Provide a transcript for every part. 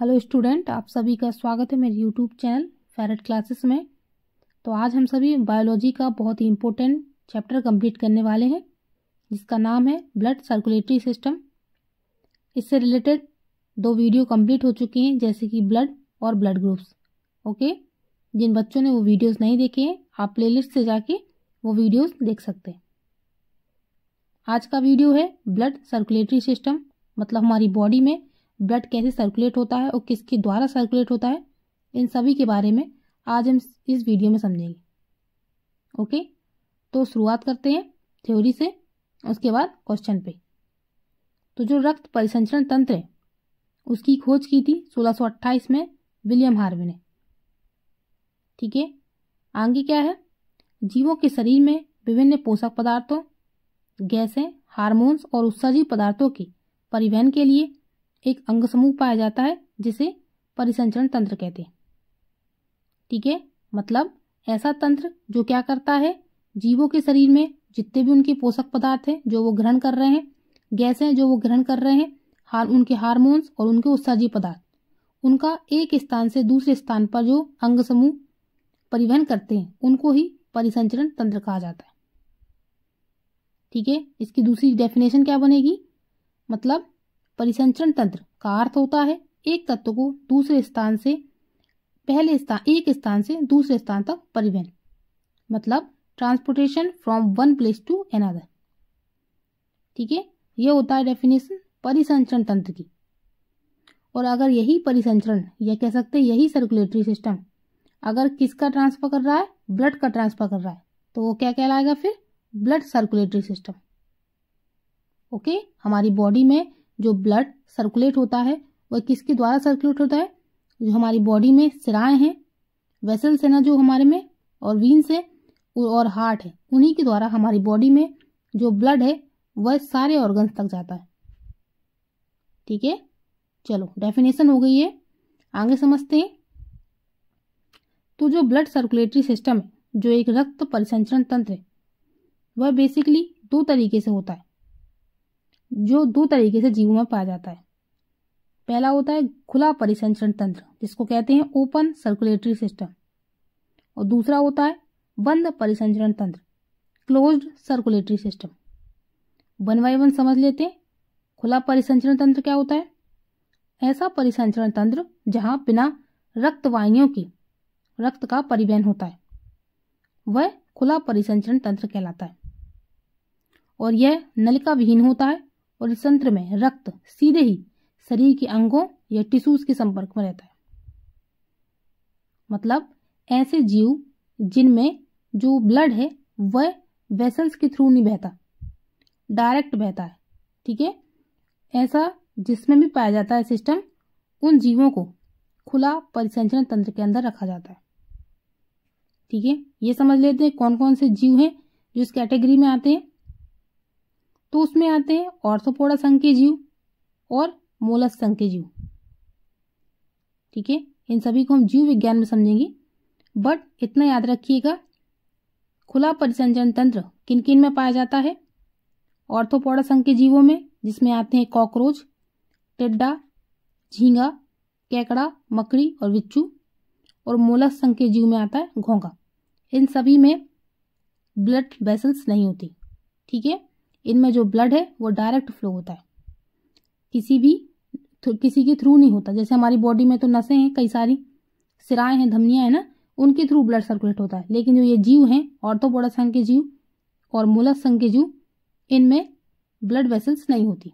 Hello student, आप सभी का स्वागत है मेरे यूट्यूब चैनल फेरेट क्लासेस में। तो आज हम सभी बायोलॉजी का बहुत ही इम्पोर्टेंट चैप्टर कंप्लीट करने वाले हैं, जिसका नाम है ब्लड सर्कुलेटरी सिस्टम। इससे रिलेटेड 2 वीडियो कंप्लीट हो चुके हैं, जैसे कि ब्लड और ब्लड ग्रुप्स। ओके, जिन बच्चों ने वो वीडियोस नहीं देखे हैं, आप प्लेलिस्ट से जाके वो वीडियोस देख सकते हैं। आज का वीडियो है ब्लड सर्कुलेटरी सिस्टम, मतलब हमारी बॉडी में ब्लड कैसे सर्कुलेट होता है और किसके द्वारा सर्कुलेट होता है, इन सभी के बारे में आज हम इस वीडियो में समझेंगे। ओके, तो शुरुआत करते हैं थ्योरी से, उसके बाद क्वेश्चन पे। तो जो रक्त परिसंचरण तंत्र है, उसकी खोज की थी 1628 में विलियम हार्वे ने। ठीक है, आगे क्या है, जीवों के शरीर में विभिन्न पोषक पदार्थों, गैसें, हार्मोन्स और उत्सर्जी पदार्थों के परिवहन के लिए एक अंग समूह पाया जाता है, जिसे परिसंचरण तंत्र कहते हैं। ठीक है, मतलब ऐसा तंत्र जो क्या करता है, जीवों के शरीर में जितने भी उनके पोषक पदार्थ हैं जो वो ग्रहण कर रहे हैं, गैसें जो वो ग्रहण कर रहे हैं, उनके हार्मोन्स और उनके उत्सर्जी पदार्थ, उनका एक स्थान से दूसरे स्थान पर जो अंग समूह परिवहन करते हैं, उनको ही परिसंचरण तंत्र कहा जाता है। ठीक है, इसकी दूसरी डेफिनेशन क्या बनेगी, मतलब परिसंचरण तंत्र का अर्थ होता है एक तत्व को दूसरे स्थान से एक स्थान से दूसरे स्थान तक परिवहन, मतलब transportation from one place to another. ठीक है, यह होता है डेफिनेशन परिसंचरण तंत्र की। और अगर यही परिसंचरण, या कह सकते हैं यही सर्कुलेटरी सिस्टम, अगर किसका ट्रांसफर कर रहा है, ब्लड का ट्रांसफर कर रहा है, तो वो क्या कहलाएगा फिर, ब्लड सर्कुलेटरी सिस्टम। ओके, हमारी बॉडी में जो ब्लड सर्कुलेट होता है वह किसके द्वारा सर्कुलेट होता है, जो हमारी बॉडी में सिराएं हैं, वेसल्स है ना जो हमारे में, और वीन्स है और हार्ट है, उन्हीं के द्वारा हमारी बॉडी में जो ब्लड है वह सारे ऑर्गन्स तक जाता है। ठीक है, चलो डेफिनेशन हो गई है, आगे समझते हैं। तो जो ब्लड सर्कुलेटरी सिस्टम है, जो एक रक्त परिसंचरण तंत्र है, वह बेसिकली 2 तरीके से होता है, जो 2 तरीके से जीवों में पाया जाता है। पहला होता है खुला परिसंचरण तंत्र, जिसको कहते हैं ओपन सर्कुलेटरी सिस्टम, और दूसरा होता है बंद परिसंचरण तंत्र, क्लोज्ड सर्कुलेटरी सिस्टम। 1 बाय 1 समझ लेते हैं। खुला परिसंचरण तंत्र क्या होता है, ऐसा परिसंचरण तंत्र जहां बिना रक्त वाहिनियों के रक्त का परिवहन होता है, वह खुला परिसंचरण तंत्र कहलाता है। और यह नलिका विहीन होता है, और इस तंत्र में रक्त सीधे ही शरीर के अंगों या टिश्यूज के संपर्क में रहता है। मतलब ऐसे जीव जिनमें जो ब्लड है वह वेसल्स के थ्रू नहीं बहता, डायरेक्ट बहता है। ठीक है, ऐसा जिसमें भी पाया जाता है सिस्टम, उन जीवों को खुला परिसंचरण तंत्र के अंदर रखा जाता है। ठीक है, ये समझ लेते हैं कौन कौन से जीव हैं जो इस कैटेगरी में आते हैं। तो उसमें आते हैं ऑर्थोपोडा संघ के जीव और मोलस्क संघ के जीव। ठीक है, इन सभी को हम जीव विज्ञान में समझेंगे, बट इतना याद रखिएगा, खुला परिसंचरण तंत्र किन किन में पाया जाता है, ऑर्थोपोडा संघ के जीवों में, जिसमें आते हैं कॉकरोच, टिड्डा, झींगा, केकड़ा, मकड़ी और बिच्छू, और मोलस्क संघ के जीव में आता है घोंघा। इन सभी में ब्लड वेसल्स नहीं होती। ठीक है, इनमें जो ब्लड है वो डायरेक्ट फ्लो होता है, किसी के थ्रू नहीं होता। जैसे हमारी बॉडी में तो नसें हैं, कई सारी सिराएं हैं, धमनियां हैं ना, उनके थ्रू ब्लड सर्कुलेट होता है। लेकिन जो ये जीव हैं, ऑर्थोपोडा संघ के जीव और मोलस्क संघ के जीव, इनमें ब्लड वेसल्स नहीं होती।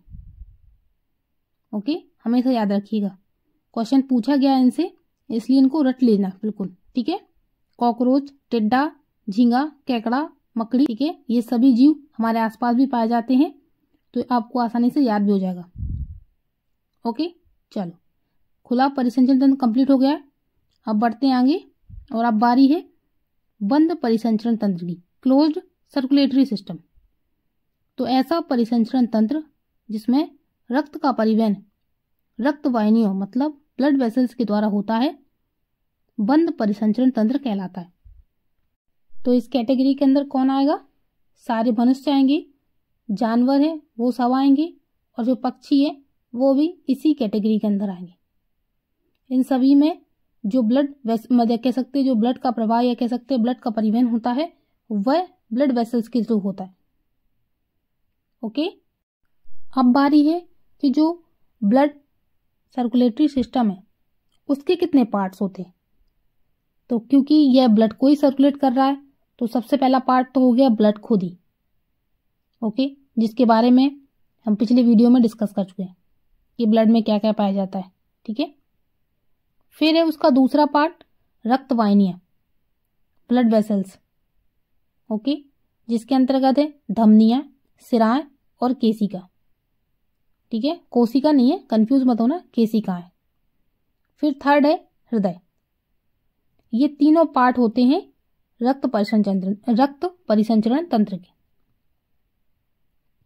ओके, हमेशा याद रखिएगा, क्वेश्चन पूछा गया इनसे, इसलिए इनको रट लेना बिल्कुल। ठीक है, कॉकरोच, टिड्डा, झींगा, केकड़ा, मकड़ी, ठीक है, ये सभी जीव हमारे आसपास भी पाए जाते हैं, तो आपको आसानी से याद भी हो जाएगा। ओके, चलो खुला परिसंचरण तंत्र कंप्लीट हो गया। अब बढ़ते हैं आगे, और अब बारी है बंद परिसंचरण तंत्र की, क्लोज्ड सर्कुलेटरी सिस्टम। तो ऐसा परिसंचरण तंत्र जिसमें रक्त का परिवहन रक्त वाहिनियों, मतलब ब्लड वेसल्स के द्वारा होता है, बंद परिसंचरण तंत्र कहलाता है। तो इस कैटेगरी के अंदर कौन आएगा, सारे मनुष्य आएंगे, जानवर हैं वो सब आएंगे, और जो पक्षी है वो भी इसी कैटेगरी के अंदर आएंगे। इन सभी में जो ब्लड कह सकते हैं जो ब्लड का प्रवाह या कह सकते हैं ब्लड का परिवहन होता है वह ब्लड वेसल्स के थ्रू होता है। ओके, अब बारी है कि जो ब्लड सर्कुलेटरी सिस्टम है उसके कितने पार्ट्स होते हैं। तो क्योंकि यह ब्लड को ही सर्कुलेट कर रहा है तो सबसे पहला पार्ट तो हो गया ब्लड खुद ही। ओके, जिसके बारे में हम पिछले वीडियो में डिस्कस कर चुके हैं कि ब्लड में क्या क्या पाया जाता है। ठीक है, फिर है उसका दूसरा पार्ट रक्त वाहिनियां, ब्लड वेसल्स। ओके, जिसके अंतर्गत है धमनियां, सिराएं और केशिका। ठीक है, कोशिका नहीं है, कंफ्यूज मत होना, केशिका है। फिर थर्ड है हृदय। ये तीनों पार्ट होते हैं रक्त परिसंचरण तंत्र के।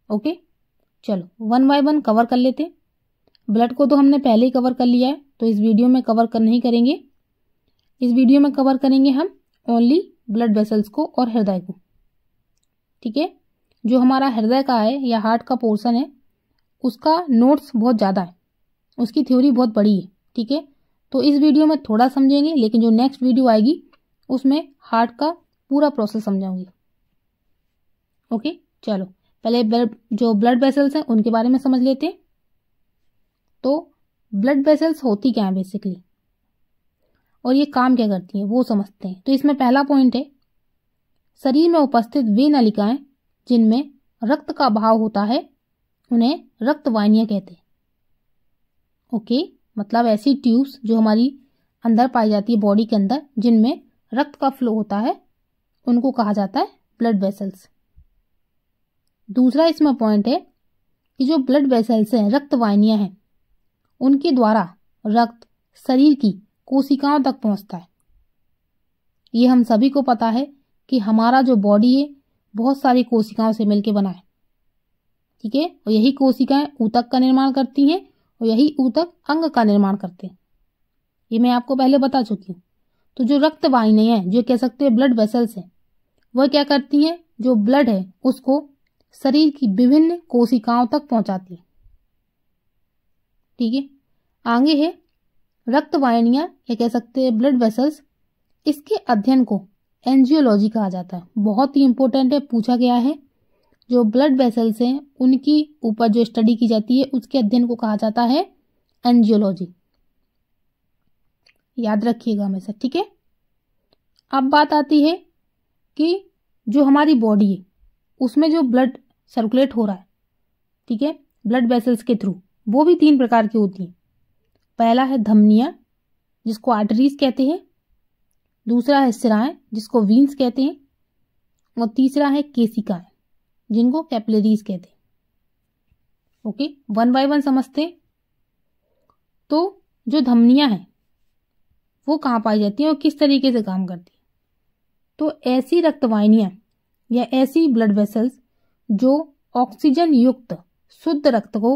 ओके, चलो वन बाय वन कवर कर लेते हैं। ब्लड को तो हमने पहले ही कवर कर लिया है तो इस वीडियो में कवर नहीं करेंगे। इस वीडियो में कवर करेंगे हम ओनली ब्लड वेसल्स को और हृदय को। ठीक है, जो हमारा हृदय का है या हार्ट का पोर्शन है उसका नोट्स बहुत ज़्यादा है, उसकी थ्योरी बहुत बड़ी है। ठीक है, तो इस वीडियो में थोड़ा समझेंगे, लेकिन जो नेक्स्ट वीडियो आएगी उसमें हार्ट का पूरा प्रोसेस समझाऊंगी। ओके, चलो पहले जो ब्लड वेसल्स हैं उनके बारे में समझ लेते हैं। तो ब्लड वेसल्स होती क्या है बेसिकली और ये काम क्या करती हैं वो समझते हैं। तो इसमें पहला पॉइंट है शरीर में उपस्थित वे नलिकाएं जिनमें रक्त का बहाव होता है उन्हें रक्त वाहिनियां कहते हैं। ओके, मतलब ऐसी ट्यूब्स जो हमारी अंदर पाई जाती है बॉडी के अंदर जिनमें रक्त का फ्लो होता है उनको कहा जाता है ब्लड वेसल्स। दूसरा इसमें पॉइंट है कि जो ब्लड वेसल्स हैं, रक्त वाहिनियां हैं, उनके द्वारा रक्त शरीर की कोशिकाओं तक पहुंचता है। ये हम सभी को पता है कि हमारा जो बॉडी है बहुत सारी कोशिकाओं से मिलकर बना है। ठीक है, और यही कोशिकाएं ऊतक का निर्माण करती हैं और यही ऊतक अंग का निर्माण करते हैं। ये मैं आपको पहले बता चुकी हूँ। तो जो रक्त वाहिनियां हैं, जो कह सकते हैं ब्लड वेसल्स हैं, वह क्या करती हैं, जो ब्लड है उसको शरीर की विभिन्न कोशिकाओं तक पहुंचाती है। ठीक है, आगे है रक्त वाहिनियां या कह सकते हैं ब्लड वेसल्स, इसके अध्ययन को एंजियोलॉजी कहा जाता है। बहुत ही इंपॉर्टेंट है, पूछा गया है। जो ब्लड वेसल्स हैं उनकी ऊपर जो स्टडी की जाती है उसके अध्ययन को कहा जाता है एंजियोलॉजी। याद रखिएगा हमेशा। ठीक है, अब बात आती है कि जो हमारी बॉडी है उसमें जो ब्लड सर्कुलेट हो रहा है, ठीक है, ब्लड वेसल्स के थ्रू, वो भी 3 प्रकार की होती हैं। पहला है धमनियां जिसको आर्टरीज कहते हैं, दूसरा है सिराएं जिसको वीन्स कहते हैं, और तीसरा है केशिकाएं जिनको कैपिलरीज कहते हैं। ओके, वन बाय वन समझते हैं। तो जो धमनियां हैं वो कहाँ पाई जाती हैं और किस तरीके से काम करती हैं। तो ऐसी रक्तवाहिनियां या ऐसी ब्लड वेसल्स जो ऑक्सीजन युक्त शुद्ध रक्त को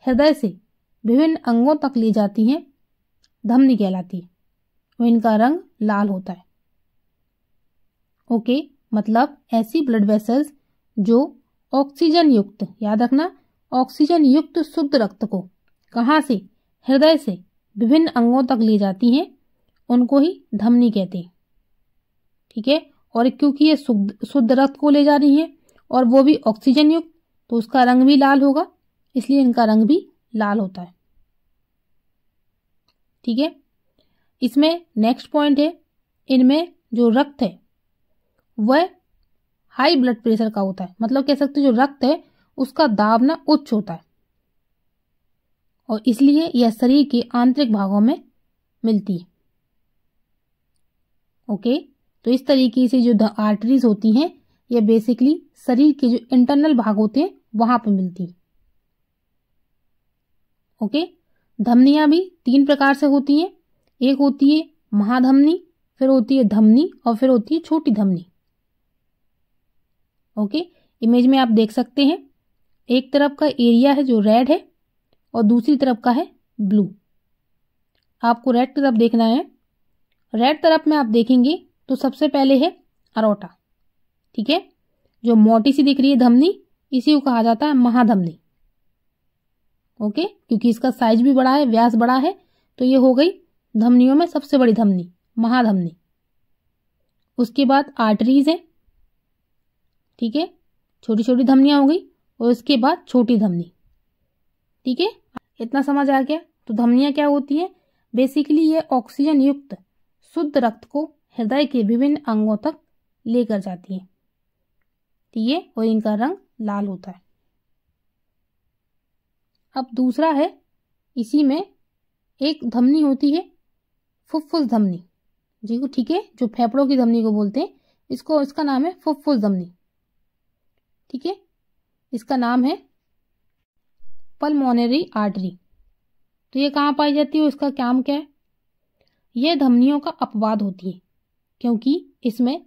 हृदय से विभिन्न अंगों तक ले जाती हैं धमनी कहलाती है और इनका रंग लाल होता है। ओके, मतलब ऐसी ब्लड वेसल्स जो ऑक्सीजन युक्त, याद रखना, ऑक्सीजन युक्त शुद्ध रक्त को कहाँ से, हृदय से विभिन्न अंगों तक ले जाती हैं उनको ही धमनी कहते हैं। ठीक है, और क्योंकि ये शुद्ध रक्त को ले जा रही हैं और वो भी ऑक्सीजन युक्त, तो उसका रंग भी लाल होगा, इसलिए इनका रंग भी लाल होता है। ठीक है, इसमें नेक्स्ट पॉइंट है, इनमें जो रक्त है वह हाई ब्लड प्रेशर का होता है। मतलब कह सकते जो रक्त है उसका दाब ना उच्च होता है और इसलिए यह शरीर के आंतरिक भागों में मिलती है। ओके, तो इस तरीके से जो आर्टरीज होती हैं ये बेसिकली शरीर के जो इंटरनल भाग होते हैं वहां पे मिलती है। ओके, धमनियां भी 3 प्रकार से होती हैं। एक होती है महाधमनी, फिर होती है धमनी और फिर होती है छोटी धमनी। ओके, इमेज में आप देख सकते हैं एक तरफ का एरिया है जो रेड है और दूसरी तरफ का है ब्लू। आपको रेड तरफ देखना है। रेड तरफ में आप देखेंगे तो सबसे पहले है अरोटा। ठीक है, जो मोटी सी दिख रही है धमनी, इसी को कहा जाता है महाधमनी। ओके, क्योंकि इसका साइज भी बड़ा है, व्यास बड़ा है, तो ये हो गई धमनियों में सबसे बड़ी धमनी महाधमनी, उसके बाद आर्टरीज है, ठीक है, छोटी छोटी धमनियां हो गई, और उसके बाद छोटी धमनी, ठीक है। इतना समझ आ गया। तो धमनियां क्या होती है, बेसिकली ये ऑक्सीजन युक्त शुद्ध रक्त को हृदय के विभिन्न अंगों तक लेकर जाती है, ठीक है, और इनका रंग लाल होता है। अब दूसरा है, इसी में एक धमनी होती है फुफ्फुस धमनी, जी को, ठीक है, जो फेफड़ों की धमनी को बोलते हैं, इसका नाम है फुफ्फुस धमनी, ठीक है। इसका नाम है पल्मोनरी आर्टरी। तो ये कहाँ पाई जाती है, इसका काम क्या है? यह धमनियों का अपवाद होती है, क्योंकि इसमें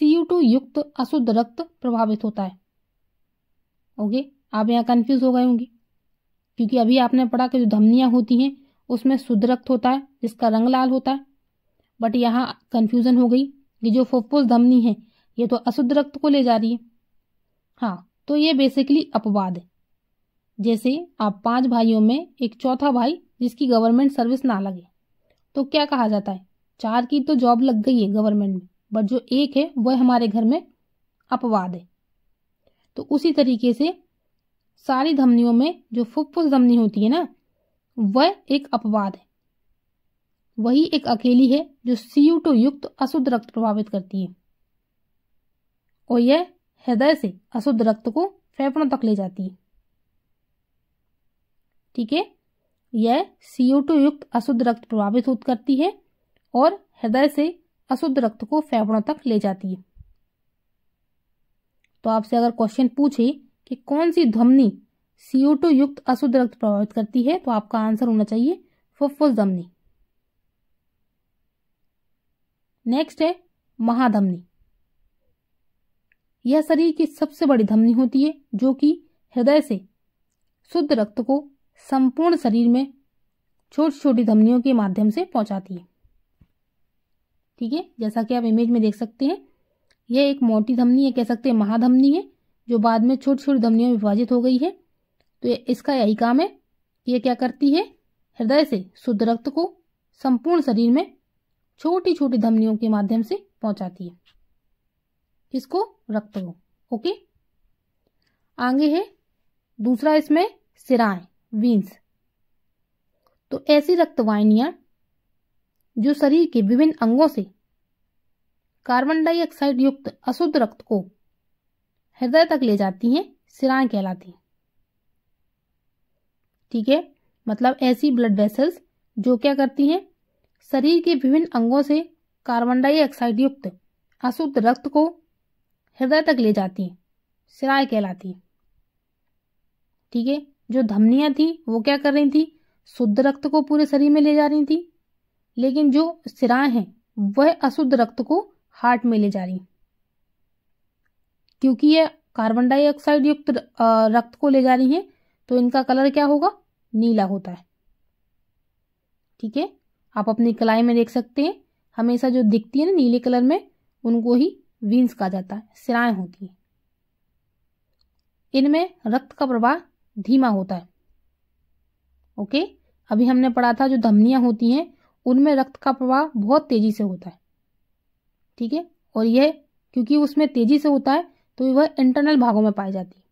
Cu2 युक्त अशुद्ध रक्त प्रभावित होता है। ओके, आप यहाँ कंफ्यूज हो गए होंगे, क्योंकि अभी आपने पढ़ा कि जो धमनियां होती हैं उसमें शुद्ध रक्त होता है जिसका रंग लाल होता है, बट यहाँ कंफ्यूजन हो गई कि जो फुफ्फुस धमनी है ये तो अशुद्ध रक्त को ले जा रही है। हाँ, तो ये बेसिकली अपवाद है। जैसे आप 5 भाइयों में एक चौथा भाई जिसकी गवर्नमेंट सर्विस ना लगे, तो क्या कहा जाता है, 4 की तो जॉब लग गई है गवर्नमेंट में, बट जो एक है वह हमारे घर में अपवाद है। तो उसी तरीके से सारी धमनियों में जो फुफ्फुस धमनी होती है ना, वह एक अपवाद है। वही एक अकेली है जो Cu2 युक्त अशुद्ध रक्त प्रभावित करती है, और यह हृदय से अशुद्ध रक्त को फेफड़ों तक ले जाती है, ठीक है। यह Cu2 युक्त अशुद्ध रक्त प्रभावित करती है और हृदय से अशुद्ध रक्त को फेफड़ों तक ले जाती है। तो आपसे अगर क्वेश्चन पूछे कि कौन सी धमनी Cu2 युक्त अशुद्ध रक्त प्रभावित करती है, तो आपका आंसर होना चाहिए फुफ्फुस धमनी। नेक्स्ट है महाधमनी। यह शरीर की सबसे बड़ी धमनी होती है, जो कि हृदय से शुद्ध रक्त को संपूर्ण शरीर में छोटी छोटी धमनियों के माध्यम से पहुंचाती है, ठीक है। जैसा कि आप इमेज में देख सकते हैं, यह एक मोटी धमनी है, कह सकते हैं महाधमनी है, जो बाद में छोटी छोटी धमनियों में विभाजित हो गई है। तो इसका यही काम है, ये क्या करती है, हृदय से शुद्ध रक्त को संपूर्ण शरीर में छोटी छोटी धमनियों के माध्यम से पहुंचाती है, इसको रक्त को। ओके, आगे है दूसरा, इसमें सिराएं, वीन्स। तो ऐसी रक्तवाहिनियां जो शरीर के विभिन्न अंगों से कार्बन डाइऑक्साइड युक्त अशुद्ध रक्त को हृदय तक ले जाती हैं, सिराएं कहलाती हैं, ठीक है। मतलब ऐसी ब्लड वेसल्स जो क्या करती हैं, शरीर के विभिन्न अंगों से कार्बन डाइऑक्साइड युक्त अशुद्ध रक्त को हृदय तक ले जाती हैं, सिराएं कहलाती हैं, ठीक है। जो धमनियां थी वो क्या कर रही थी, शुद्ध रक्त को पूरे शरीर में ले जा रही थी, लेकिन जो सिराएं हैं वह अशुद्ध रक्त को हार्ट में ले जा रही, क्योंकि ये कार्बन डाइऑक्साइड युक्त रक्त को ले जा रही हैं, तो इनका कलर क्या होगा, नीला होता है, ठीक है। आप अपनी कलाई में देख सकते हैं, हमेशा जो दिखती है ना नीले कलर में, उनको ही वीन्स कहा जाता है, सिराएं होती है। इनमें रक्त का प्रवाह धीमा होता है। ओके, अभी हमने पढ़ा था जो धमनियां होती हैं उनमें रक्त का प्रवाह बहुत तेजी से होता है, ठीक है। और यह क्योंकि उसमें तेजी से होता है तो वह इंटरनल भागों में पाई जाती है,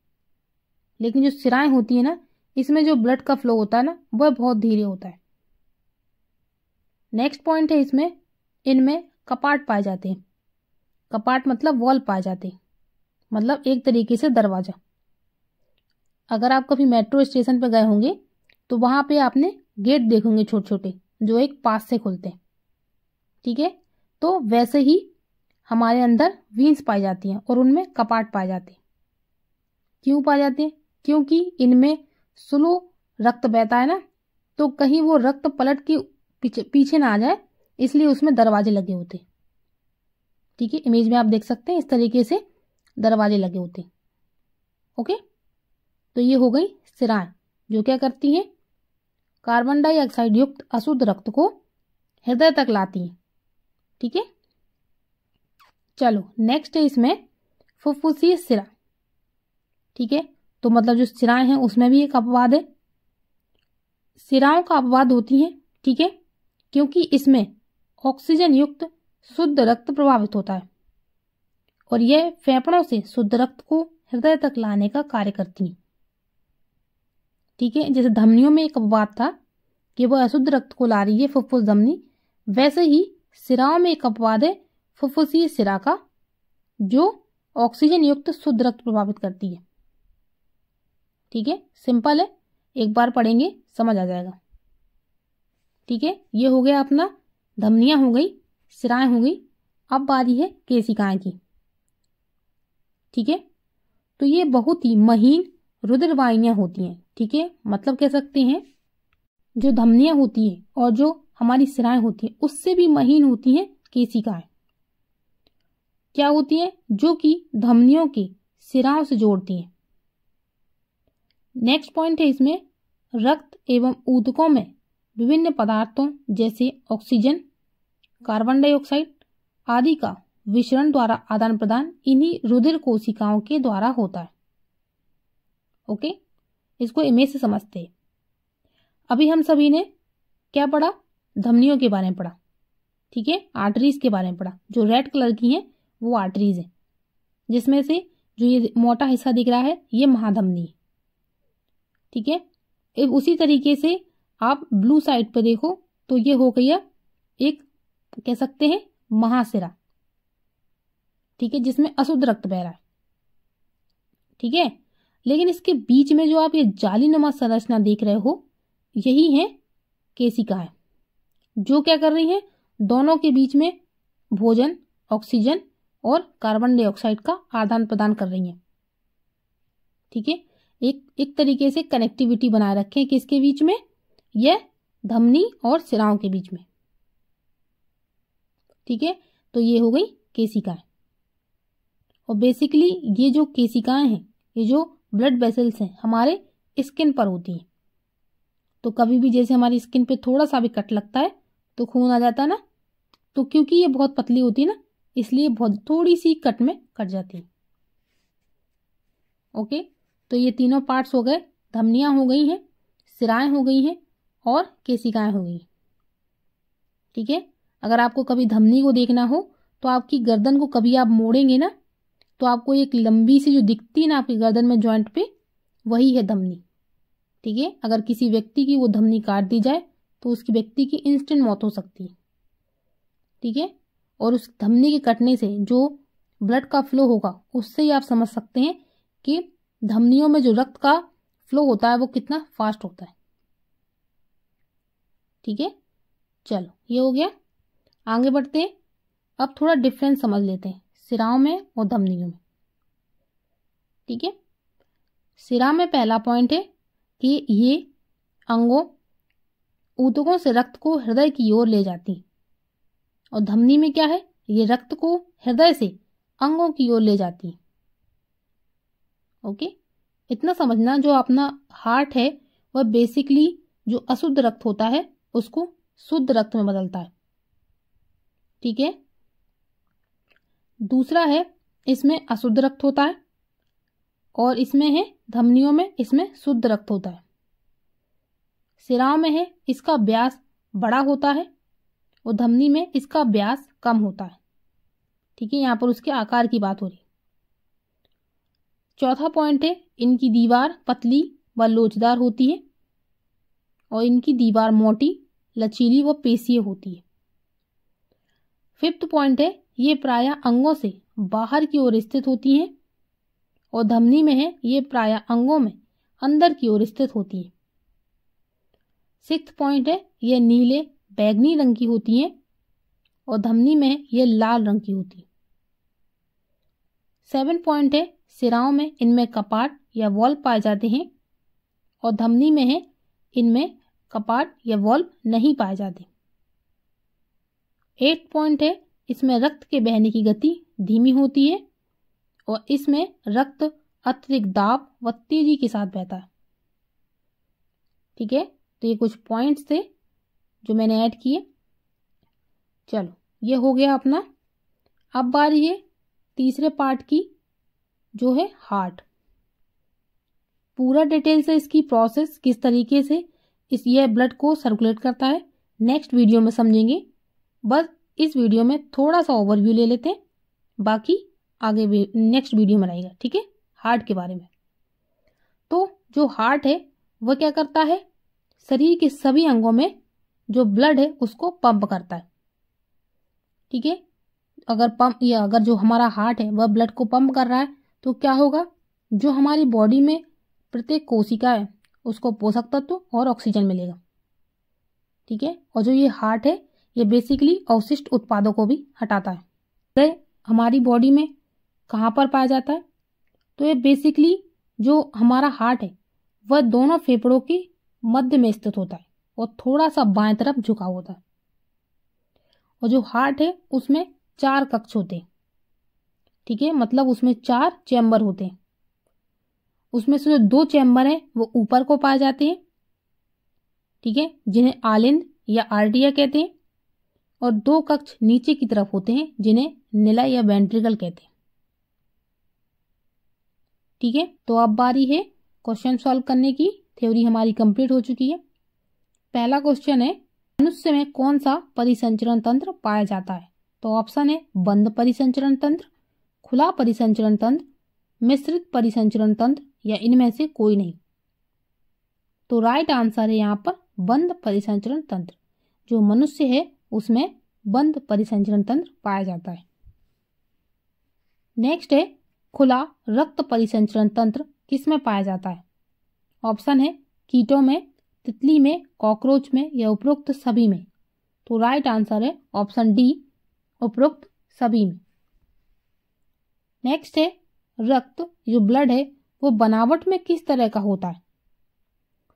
लेकिन जो सिराएं होती है ना, इसमें जो ब्लड का फ्लो होता है ना, वह बहुत धीरे होता है। नेक्स्ट पॉइंट है, इसमें इनमें कपाट पाए जाते हैं। कपाट मतलब वॉल पाए जाते हैं, मतलब एक तरीके से दरवाजा। अगर आप कभी मेट्रो स्टेशन पर गए होंगे तो वहां पे आपने गेट देखोगे छोटे छोटे, जो एक पास से खुलते हैं, ठीक है। तो वैसे ही हमारे अंदर वीन्स पाई जाती हैं और उनमें कपाट पाए जाते हैं। क्यों पाए जाते हैं, क्योंकि इनमें स्लो रक्त बहता है ना, तो कहीं वो रक्त पलट के पीछे ना आ जाए, इसलिए उसमें दरवाजे लगे होते हैं, ठीक है। इमेज में आप देख सकते हैं इस तरीके से दरवाजे लगे होते हैं। ओके, तो ये हो गई सिराएं, जो क्या करती हैं, कार्बन डाइऑक्साइड युक्त अशुद्ध रक्त को हृदय तक लाती हैं, ठीक है। चलो नेक्स्ट है इसमें फुफ्फुसीय सिरा, ठीक है। तो मतलब जो सिराएं हैं उसमें भी एक अपवाद है। सिराओं का अपवाद होती हैं, ठीक है, क्योंकि इसमें ऑक्सीजन युक्त शुद्ध रक्त प्रवाहित होता है और यह फेफड़ों से शुद्ध रक्त को हृदय तक लाने का कार्य करती है। ठीक है, जैसे धमनियों में एक अपवाद था कि वह अशुद्ध रक्त को ला रही है फुफ्फुस धमनी, वैसे ही सिराओं में एक अपवाद है फुफ्फुसीय सिरा का, जो ऑक्सीजन युक्त शुद्ध रक्त प्रभावित करती है। ठीक है, सिंपल है, एक बार पढ़ेंगे समझ आ जाएगा। ठीक है, ये हो गया अपना धमनियां हो गई, सिराएं हो गई। अब बारी है केशिकाएं की। ठीक है, तो ये बहुत ही महीन रुधिर वाहिनियां होती हैं। ठीक है, मतलब कह सकते हैं जो धमनियां होती हैं और जो हमारी सिराएं होती हैं उससे भी महीन होती हैं केशिकाएं। क्या होती हैं? जो कि धमनियों की सिराओं से जोड़ती हैं। नेक्स्ट पॉइंट है इसमें, रक्त एवं ऊतकों में विभिन्न पदार्थों जैसे ऑक्सीजन, कार्बन डाइऑक्साइड आदि का विसरण द्वारा आदान प्रदान इन्हीं रुधिर कोशिकाओं के द्वारा होता है। ओके, इसको इमेज से समझते हैं। अभी हम सभी ने क्या पढ़ा? धमनियों के बारे में पढ़ा। ठीक है, आर्टरीज के बारे में पढ़ा। जो रेड कलर की हैं वो आर्टरीज है, जिसमें से जो ये मोटा हिस्सा दिख रहा है ये महाधमनी है। ठीक है, उसी तरीके से आप ब्लू साइड पर देखो तो ये हो गया एक, कह सकते हैं महासिरा। ठीक है, जिसमें अशुद्ध रक्त बह रहा है। ठीक है, लेकिन इसके बीच में जो आप ये जालीनुमा संरचना देख रहे हो यही है केशिकाएं, जो क्या कर रही हैं? दोनों के बीच में भोजन, ऑक्सीजन और कार्बन डाइऑक्साइड का आदान प्रदान कर रही हैं। ठीक है, एक तरीके से कनेक्टिविटी बनाए रखें किसके बीच में? यह धमनी और सिराओं के बीच में। ठीक है, तो ये हो गई केशिकाएं। और बेसिकली ये जो केशिकाएं हैं, ये जो ब्लड वेसल्स हैं हमारे स्किन पर होती हैं। तो कभी भी जैसे हमारी स्किन पे थोड़ा सा भी कट लगता है तो खून आ जाता है ना, तो क्योंकि ये बहुत पतली होती है ना, इसलिए बहुत थोड़ी सी कट में कट जाती है। ओके, तो ये तीनों पार्ट्स हो गए, धमनियां हो गई हैं, सिराएं हो गई हैं और केशिकाएं हो गई। ठीक है, अगर आपको कभी धमनी को देखना हो तो आपकी गर्दन को कभी आप मोड़ेंगे ना तो आपको एक लंबी सी जो दिखती है ना आपकी गर्दन में जॉइंट पे, वही है धमनी। ठीक है, अगर किसी व्यक्ति की वो धमनी काट दी जाए तो उसकी व्यक्ति की इंस्टेंट मौत हो सकती है। ठीक है, और उस धमनी के कटने से जो ब्लड का फ्लो होगा उससे ही आप समझ सकते हैं कि धमनियों में जो रक्त का फ्लो होता है वो कितना फास्ट होता है। ठीक है, चलो ये हो गया, आगे बढ़ते हैं। अब थोड़ा डिफरेंस समझ लेते हैं सिराओं में और धमनियों में। ठीक है, सिरा में पहला पॉइंट है कि ये अंगों ऊतकों से रक्त को हृदय की ओर ले जाती, और धमनी में क्या है? ये रक्त को हृदय से अंगों की ओर ले जाती। ओके, इतना समझना, जो अपना हार्ट है वह बेसिकली जो अशुद्ध रक्त होता है उसको शुद्ध रक्त में बदलता है। ठीक है, दूसरा है इसमें अशुद्ध रक्त होता है और इसमें है धमनियों में इसमें शुद्ध रक्त होता है। सिराओं में है इसका व्यास बड़ा होता है और धमनी में इसका व्यास कम होता है। ठीक है, यहां पर उसके आकार की बात हो रही है। चौथा पॉइंट है इनकी दीवार पतली व लोचदार होती है और इनकी दीवार मोटी, लचीली व पेशीय होती है। फिफ्थ पॉइंट है ये प्रायः अंगों से बाहर की ओर स्थित होती हैं और धमनी में है ये प्रायः अंगों में अंदर की ओर स्थित होती है। सिक्स्थ पॉइंट है ये नीले बैगनी रंग की होती हैं और धमनी में है ये लाल रंग की होती है। 7 पॉइंट है सिराओं में इनमें कपाट या वॉल्व पाए जाते हैं और धमनी में है इनमें कपाट या वॉल्व नहीं पाए जाते। 8 पॉइंट है इसमें रक्त के बहने की गति धीमी होती है और इसमें रक्त अत्यधिक दाब व तेजी के साथ बहता है। ठीक है, तो ये कुछ पॉइंट्स थे जो मैंने ऐड किए। चलो ये हो गया अपना। अब बारी है तीसरे पार्ट की, जो है हार्ट। पूरा डिटेल से इसकी प्रोसेस किस तरीके से यह ब्लड को सर्कुलेट करता है, नेक्स्ट वीडियो में समझेंगे। बस इस वीडियो में थोड़ा सा ओवरव्यू ले लेते हैं, बाकी आगे नेक्स्ट वीडियो में रहेगा, ठीक है, हार्ट के बारे में। तो जो हार्ट है वह क्या करता है, शरीर के सभी अंगों में जो ब्लड है उसको पंप करता है, ठीक है। अगर जो हमारा हार्ट है वह ब्लड को पंप कर रहा है तो क्या होगा, जो हमारी बॉडी में प्रत्येक कोशिका है उसको पोषक तत्व और ऑक्सीजन मिलेगा, ठीक है। और जो ये हार्ट है ये बेसिकली अवशिष्ट उत्पादों को भी हटाता है। तो हमारी बॉडी में कहाँ पर पाया जाता है, तो ये बेसिकली जो हमारा हार्ट है वह दोनों फेफड़ों के मध्य में स्थित होता है और थोड़ा सा बाएं तरफ झुका होता है। और जो हार्ट है उसमें 4 कक्ष होते हैं, ठीक है, मतलब उसमें 4 चैम्बर होते हैं। उसमें से जो 2 चैम्बर हैं वो ऊपर को पाए जाते हैं, ठीक है, जिन्हें आलिंद या आर्टिया कहते हैं। और 2 कक्ष नीचे की तरफ होते हैं जिन्हें निलय या वेंट्रिकल कहते हैं, ठीक है। तो अब बारी है क्वेश्चन सॉल्व करने की। थ्योरी हमारी कंप्लीट हो चुकी है। पहला क्वेश्चन है, मनुष्य में कौन सा परिसंचरण तंत्र पाया जाता है। तो ऑप्शन है बंद परिसंचरण तंत्र, खुला परिसंचरण तंत्र, मिश्रित परिसंचरण तंत्र या इनमें से कोई नहीं। तो राइट आंसर है यहाँ पर बंद परिसंचरण तंत्र। जो मनुष्य है उसमें बंद परिसंचरण तंत्र पाया जाता है। नेक्स्ट है, खुला रक्त परिसंचरण तंत्र किसमें पाया जाता है। ऑप्शन है कीटों में, तितली में, कॉकरोच में या उपरोक्त सभी में। तो राइट आंसर है ऑप्शन डी, उपरोक्त सभी में। नेक्स्ट है, रक्त जो ब्लड है वो बनावट में किस तरह का होता है।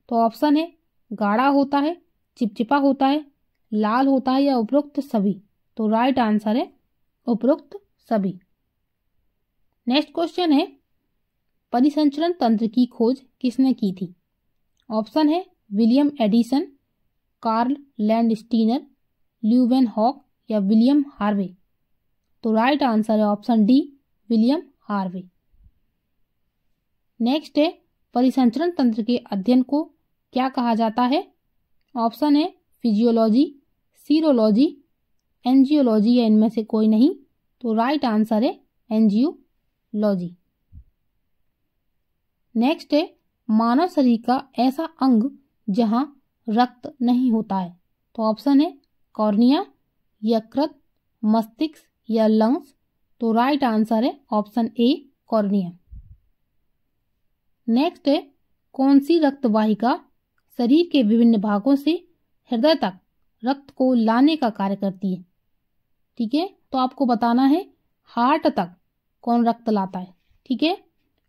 तो ऑप्शन है गाढ़ा होता है, चिपचिपा होता है, लाल होता है या उपरोक्त सभी। तो राइट आंसर है उपरोक्त सभी। नेक्स्ट क्वेश्चन है, परिसंचरण तंत्र की खोज किसने की थी। ऑप्शन है William Addison, Karl Landsteiner, Leeuwenhoek या विलियम हार्वे। तो राइट आंसर है option D, William Harvey. Next है, परिसंचरण तंत्र के अध्ययन को क्या कहा जाता है। ऑप्शन है फिजियोलॉजी, सीरोलॉजी, एंजियोलॉजी या इनमें से कोई नहीं। तो राइट आंसर है एंजियोलॉजी। नेक्स्ट है, मानव शरीर का ऐसा अंग जहां रक्त नहीं होता है। तो ऑप्शन है कॉर्निया, यकृत, मस्तिष्क या लंग्स। तो राइट आंसर है ऑप्शन ए, कॉर्निया। नेक्स्ट है, कौन सी रक्त वाहिका शरीर के विभिन्न भागों से हृदय तक रक्त को लाने का कार्य करती है। ठीक है, तो आपको बताना है हार्ट तक कौन रक्त लाता है। ठीक है,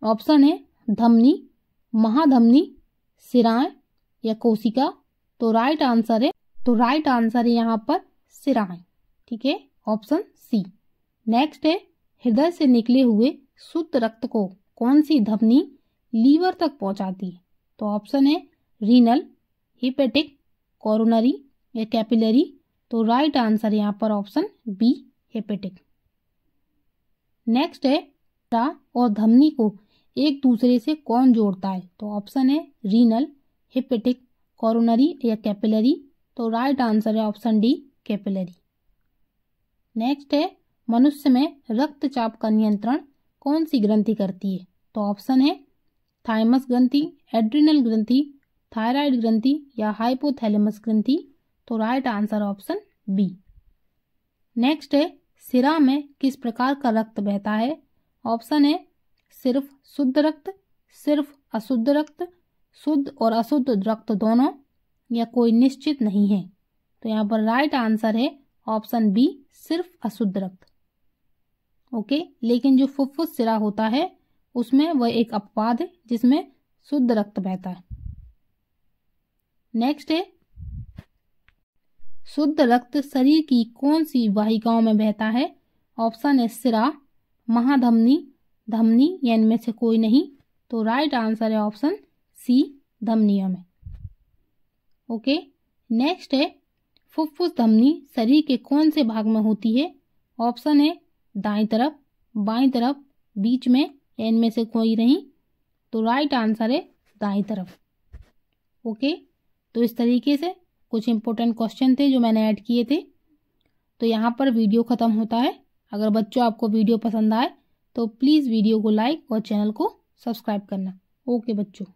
ऑप्शन है धमनी, महाधमनी, शिराएं या कोशिका। तो राइट आंसर है यहाँ पर शिराएं। ठीक है, ऑप्शन सी। नेक्स्ट है, हृदय से निकले हुए शुद्ध रक्त को कौन सी धमनी लीवर तक पहुंचाती है। तो ऑप्शन है रीनल, हिपेटिक, कोरोनरी या कैपिलरी। तो राइट आंसर यहाँ पर ऑप्शन बी, हेपेटिक। नेक्स्ट है, और धमनी को एक दूसरे से कौन जोड़ता है। तो ऑप्शन है रीनल, हिपेटिक, कोरोनरी या कैपिलरी। तो राइट आंसर है ऑप्शन डी, कैपिलरी। नेक्स्ट है, मनुष्य में रक्तचाप का नियंत्रण कौन सी ग्रंथि करती है। तो ऑप्शन है थाइमस ग्रंथि, एड्रिनल ग्रंथि, थायराइड ग्रंथि या हाइपोथैलेमस ग्रंथि। तो right answer option B. Next है, सिरा में किस प्रकार का रक्त बहता है। ऑप्शन है सिर्फ शुद्ध रक्त, सिर्फ अशुद्ध रक्त, शुद्ध और अशुद्ध रक्त दोनों या कोई निश्चित नहीं है। तो यहाँ पर राइट आंसर है ऑप्शन बी, सिर्फ अशुद्ध रक्त। ओके, लेकिन जो फुफ्फुस सिरा होता है उसमें वह एक अपवाद है जिसमें शुद्ध रक्त बहता है। नेक्स्ट है, शुद्ध रक्त शरीर की कौन सी वाहिकाओं में बहता है। ऑप्शन है सिरा, महाधमनी, धमनी या इनमें से कोई नहीं। तो राइट आंसर है ऑप्शन सी, धमनियों में। ओके, नेक्स्ट है, फुफ्फुस धमनी शरीर के कौन से भाग में होती है। ऑप्शन है दाईं तरफ, बाईं तरफ, बीच में या इनमें से कोई नहीं। तो राइट आंसर है दाईं तरफ। ओके, तो इस तरीके से कुछ इंपॉर्टेंट क्वेश्चन थे जो मैंने ऐड किए थे। तो यहाँ पर वीडियो ख़त्म होता है। अगर बच्चों आपको वीडियो पसंद आए तो प्लीज़ वीडियो को लाइक और चैनल को सब्सक्राइब करना। ओके बच्चों।